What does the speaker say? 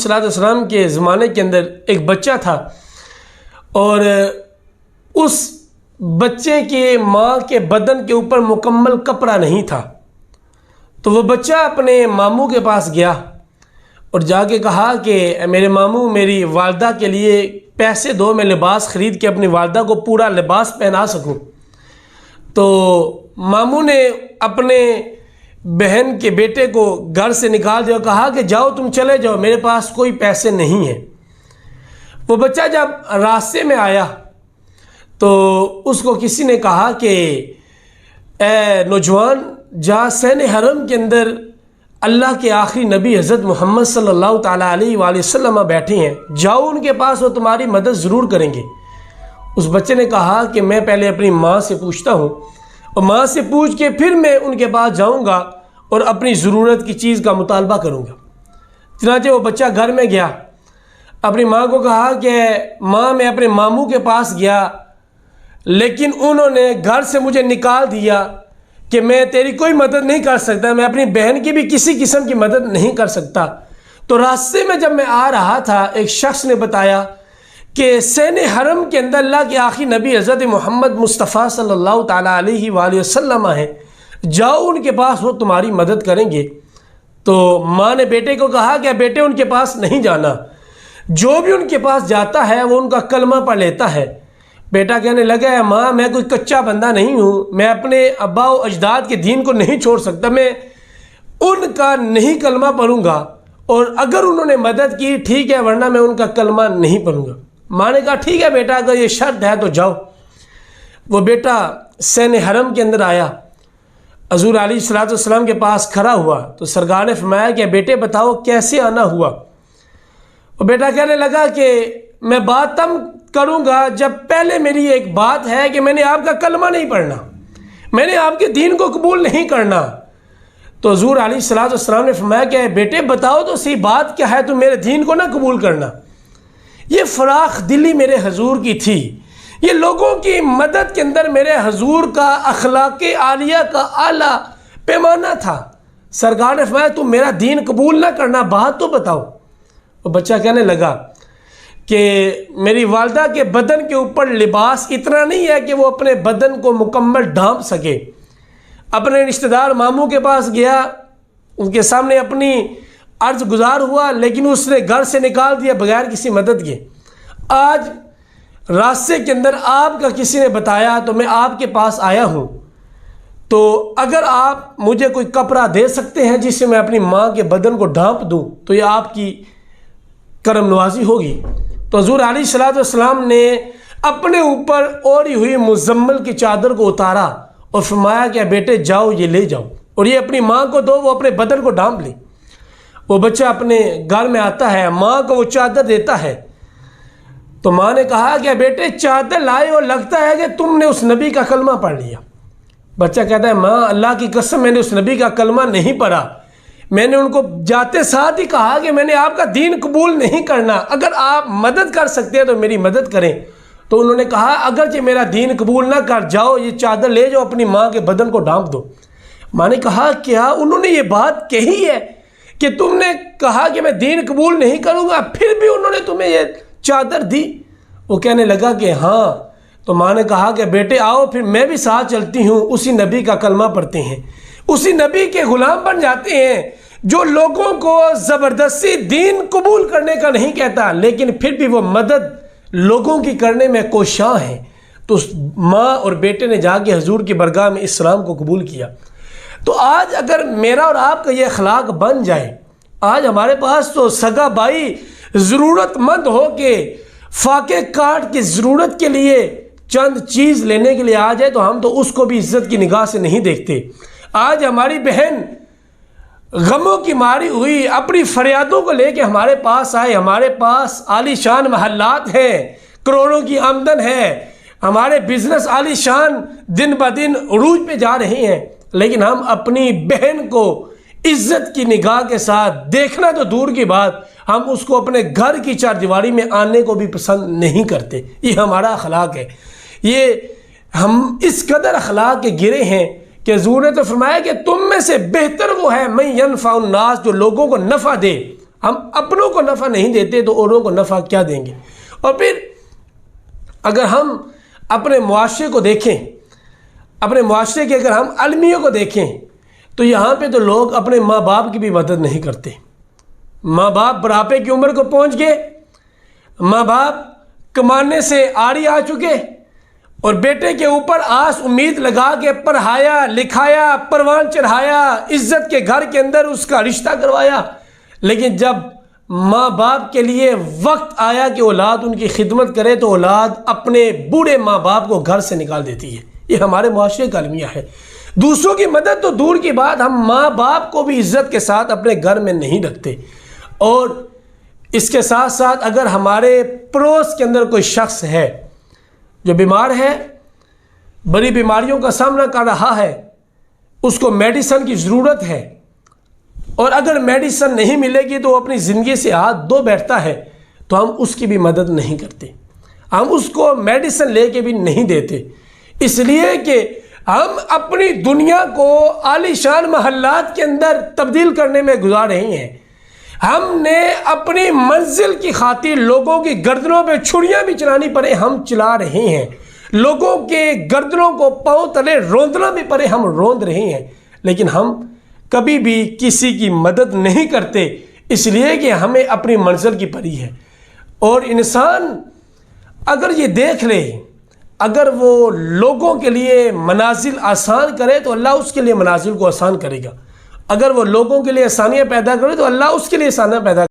السلام کے زمانے کے اندر ایک بچہ تھا اور اس بچے کے ماں کے بدن کے اوپر مکمل کپڑا نہیں تھا، تو وہ بچہ اپنے ماموں کے پاس گیا اور جا کے کہا کہ میرے ماموں میری والدہ کے لیے پیسے دو، میں لباس خرید کے اپنی والدہ کو پورا لباس پہنا سکوں۔ تو ماموں نے اپنے بہن کے بیٹے کو گھر سے نکال دیا اور کہا کہ جاؤ تم چلے جاؤ، میرے پاس کوئی پیسے نہیں ہیں۔ وہ بچہ جب راستے میں آیا تو اس کو کسی نے کہا کہ اے نوجوان، جہاں سین حرم کے اندر اللہ کے آخری نبی حضرت محمد صلی اللہ تعالیٰ علیہ وآلہ وسلم بیٹھے ہیں، جاؤ ان کے پاس، وہ تمہاری مدد ضرور کریں گے۔ اس بچے نے کہا کہ میں پہلے اپنی ماں سے پوچھتا ہوں اور ماں سے پوچھ کے پھر میں ان کے پاس جاؤں گا اور اپنی ضرورت کی چیز کا مطالبہ کروں گا۔ چنانچہ وہ بچہ گھر میں گیا، اپنی ماں کو کہا کہ ماں میں اپنے ماموں کے پاس گیا لیکن انہوں نے گھر سے مجھے نکال دیا کہ میں تیری کوئی مدد نہیں کر سکتا، میں اپنی بہن کی بھی کسی قسم کی مدد نہیں کر سکتا۔ تو راستے میں جب میں آ رہا تھا ایک شخص نے بتایا کہ سین حرم کے اندر اللہ کے آخری نبی حضرت محمد مصطفیٰ صلی اللہ تعالیٰ علیہ وآلہ وسلم ہیں، جاؤ ان کے پاس، وہ تمہاری مدد کریں گے۔ تو ماں نے بیٹے کو کہا کہ بیٹے ان کے پاس نہیں جانا، جو بھی ان کے پاس جاتا ہے وہ ان کا کلمہ پڑھ لیتا ہے۔ بیٹا کہنے لگا ہے ماں میں کوئی کچا بندہ نہیں ہوں، میں اپنے ابا و اجداد کے دین کو نہیں چھوڑ سکتا، میں ان کا نہیں کلمہ پڑھوں گا، اور اگر انہوں نے مدد کی ٹھیک ہے ورنہ میں ان کا کلمہ نہیں پڑھوں گا۔ ماں نے کہا ٹھیک ہے بیٹا، اگر یہ شرط ہے تو جاؤ۔ وہ بیٹا سین حرم کے اندر آیا، حضور علیہ السلام کے پاس کھڑا ہوا تو سرکار نے فرمایا کہ بیٹے بتاؤ کیسے آنا ہوا؟ اور بیٹا کہنے لگا کہ میں بات تب کروں گا جب پہلے میری ایک بات ہے کہ میں نے آپ کا کلمہ نہیں پڑھنا، میں نے آپ کے دین کو قبول نہیں کرنا۔ تو حضور علیہ السلام نے فرمایا کہ بیٹے بتاؤ تو صحیح بات کیا ہے، تو میرے دین کو نہ قبول کرنا۔ یہ فراخ دلی میرے حضور کی تھی، یہ لوگوں کی مدد کے اندر میرے حضور کا اخلاق عالیہ کا اعلیٰ پیمانہ تھا۔ سرکار نے فرمایا تم میرا دین قبول نہ کرنا، بات تو بتاؤ۔ وہ بچہ کہنے لگا کہ میری والدہ کے بدن کے اوپر لباس اتنا نہیں ہے کہ وہ اپنے بدن کو مکمل ڈھانپ سکے۔ اپنے رشتہ دار ماموں کے پاس گیا، ان کے سامنے اپنی عرض گزار ہوا لیکن اس نے گھر سے نکال دیا بغیر کسی مدد کے۔ آج راستے کے اندر آپ کا کسی نے بتایا تو میں آپ کے پاس آیا ہوں، تو اگر آپ مجھے کوئی کپڑا دے سکتے ہیں جس سے میں اپنی ماں کے بدن کو ڈھانپ دوں تو یہ آپ کی کرم نوازی ہوگی۔ تو حضور علیہ السلام نے اپنے اوپر اوڑھی ہوئی مزمل کی چادر کو اتارا اور فرمایا کہ بیٹے جاؤ یہ لے جاؤ اور یہ اپنی ماں کو دو، وہ اپنے بدن کو ڈھانپ لے۔ وہ بچہ اپنے گھر میں آتا ہے، ماں کو وہ چادر دیتا ہے، تو ماں نے کہا کہ بیٹے چادر لائے اور لگتا ہے کہ تم نے اس نبی کا کلمہ پڑھ لیا۔ بچہ کہتا ہے ماں اللہ کی قسم میں نے اس نبی کا کلمہ نہیں پڑھا، میں نے ان کو جاتے ساتھ ہی کہا کہ میں نے آپ کا دین قبول نہیں کرنا، اگر آپ مدد کر سکتے ہیں تو میری مدد کریں۔ تو انہوں نے کہا اگرچہ میرا دین قبول نہ کر جاؤ، یہ چادر لے جاؤ اپنی ماں کے بدن کو ڈھانپ دو۔ ماں نے کہا کیا انہوں نے یہ بات کہی ہے کہ تم نے کہا کہ میں دین قبول نہیں کروں گا پھر بھی انہوں نے تمہیں یہ چادر دی؟ وہ کہنے لگا کہ ہاں۔ تو ماں نے کہا کہ بیٹے آؤ پھر میں بھی ساتھ چلتی ہوں، اسی نبی کا کلمہ پڑھتے ہیں، اسی نبی کے غلام بن جاتے ہیں جو لوگوں کو زبردستی دین قبول کرنے کا نہیں کہتا لیکن پھر بھی وہ مدد لوگوں کی کرنے میں کوشاں ہیں۔ تو ماں اور بیٹے نے جا کے حضور کی بارگاہ میں اسلام کو قبول کیا۔ تو آج اگر میرا اور آپ کا یہ اخلاق بن جائے، آج ہمارے پاس تو سگا بھائی ضرورت مند ہو کے فاقے کاٹ کی ضرورت کے لیے چند چیز لینے کے لیے آ جائے تو ہم تو اس کو بھی عزت کی نگاہ سے نہیں دیکھتے۔ آج ہماری بہن غموں کی ماری ہوئی اپنی فریادوں کو لے کے ہمارے پاس آئے، ہمارے پاس عالی شان محلات ہیں، کروڑوں کی آمدن ہے، ہمارے بزنس عالی شان دن بدن عروج پہ جا رہے ہیں، لیکن ہم اپنی بہن کو عزت کی نگاہ کے ساتھ دیکھنا تو دور کی بات، ہم اس کو اپنے گھر کی چار دیواری میں آنے کو بھی پسند نہیں کرتے۔ یہ ہمارا اخلاق ہے، یہ ہم اس قدر اخلاق کے گرے ہیں کہ حضور نے تو فرمایا کہ تم میں سے بہتر وہ ہے من ینفع الناس، جو لوگوں کو نفع دے، ہم اپنوں کو نفع نہیں دیتے تو اوروں کو نفع کیا دیں گے؟ اور پھر اگر ہم اپنے معاشرے کو دیکھیں، اپنے معاشرے کے اگر ہم المیوں کو دیکھیں تو یہاں پہ تو لوگ اپنے ماں باپ کی بھی مدد نہیں کرتے۔ ماں باپ بڑھاپے کی عمر کو پہنچ گئے، ماں باپ کمانے سے آڑی آ چکے، اور بیٹے کے اوپر آس امید لگا کے پڑھایا لکھایا، پروان چڑھایا، عزت کے گھر کے اندر اس کا رشتہ کروایا، لیکن جب ماں باپ کے لیے وقت آیا کہ اولاد ان کی خدمت کرے تو اولاد اپنے بوڑھے ماں باپ کو گھر سے نکال دیتی ہے۔ یہ ہمارے معاشرے کا المیہ ہے۔ دوسروں کی مدد تو دور کی بات، ہم ماں باپ کو بھی عزت کے ساتھ اپنے گھر میں نہیں رکھتے۔ اور اس کے ساتھ ساتھ اگر ہمارے پڑوس کے اندر کوئی شخص ہے جو بیمار ہے، بڑی بیماریوں کا سامنا کر رہا ہے، اس کو میڈیسن کی ضرورت ہے، اور اگر میڈیسن نہیں ملے گی تو وہ اپنی زندگی سے ہاتھ دھو بیٹھتا ہے، تو ہم اس کی بھی مدد نہیں کرتے، ہم اس کو میڈیسن لے کے بھی نہیں دیتے، اس لیے کہ ہم اپنی دنیا کو عالی شان محلات کے اندر تبدیل کرنے میں گزار رہے ہیں۔ ہم نے اپنی منزل کی خاطر لوگوں کی گردنوں پہ چھریاں بھی چلانی پڑے ہم چلا رہے ہیں، لوگوں کے گردنوں کو پاؤں تلے روندنا بھی پڑے ہم روند رہے ہیں، لیکن ہم کبھی بھی کسی کی مدد نہیں کرتے، اس لیے کہ ہمیں اپنی منزل کی پڑی ہے۔ اور انسان اگر یہ دیکھ لے، اگر وہ لوگوں کے لیے منازل آسان کرے تو اللہ اس کے لیے منازل کو آسان کرے گا، اگر وہ لوگوں کے لیے آسانیاں پیدا کرے تو اللہ اس کے لیے آسانیاں پیدا